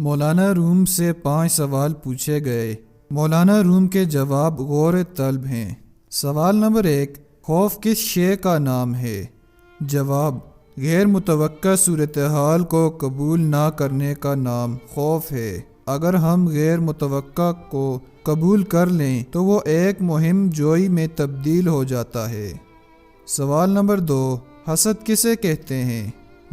مولانا روم سے 5 سوال پوچھے گئے۔ مولانا روم کے جواب غور طلب ہیں۔ سوال نمبر 1، خوف کس شے کا نام ہے؟ جواب، غیر متوقع صورتحال کو قبول نہ کرنے کا نام خوف ہے۔ اگر ہم غیر متوقع کو قبول کر لیں تو وہ ایک مہم جوئی میں تبدیل ہو جاتا ہے۔ سوال نمبر 2، حسد کسے کہتے ہیں؟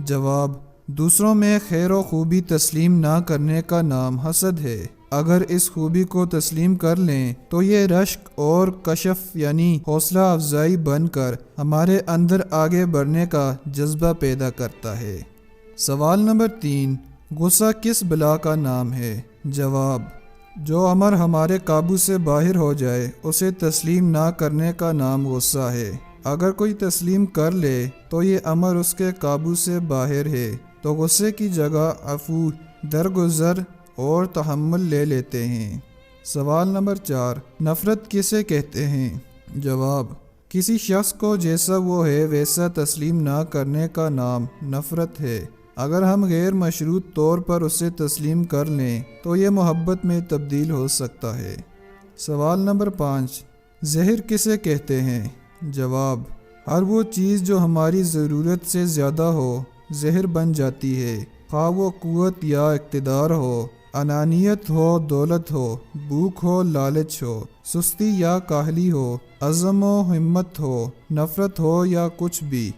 جواب، دوسروں میں خیر و خوبی تسلیم نہ کرنے کا نام حسد ہے۔ اگر اس خوبی کو تسلیم کر لیں تو یہ رشک اور کشف یعنی حوصلہ افزائی بن کر ہمارے اندر آگے بڑھنے کا جذبہ پیدا کرتا ہے۔ سوال نمبر 3، غصہ کس بلا کا نام ہے؟ جواب، جو امر ہمارے قابو سے باہر ہو جائے اسے تسلیم نہ کرنے کا نام غصہ ہے۔ اگر کوئی تسلیم کر لے تو یہ امر اس کے قابو سے باہر ہے تو غصے کی جگہ عفو، درگزر اور تحمل لے لیتے ہیں۔ سوال نمبر 4، نفرت کسے کہتے ہیں؟ جواب، کسی شخص کو جیسا وہ ہے ویسا تسلیم نہ کرنے کا نام نفرت ہے۔ اگر ہم غیر مشروط طور پر اسے تسلیم کر لیں تو یہ محبت میں تبدیل ہو سکتا ہے۔ سوال نمبر 5، زہر کسے کہتے ہیں؟ جواب، ہر وہ چیز جو ہماری ضرورت سے زیادہ ہو زہر بن جاتی ہے، خواہ وہ قوت یا اقتدار ہو، انانیت ہو، دولت ہو، بھوک ہو، لالچ ہو، سستی یا کاہلی ہو، عزم و ہمت ہو، نفرت ہو یا کچھ بھی۔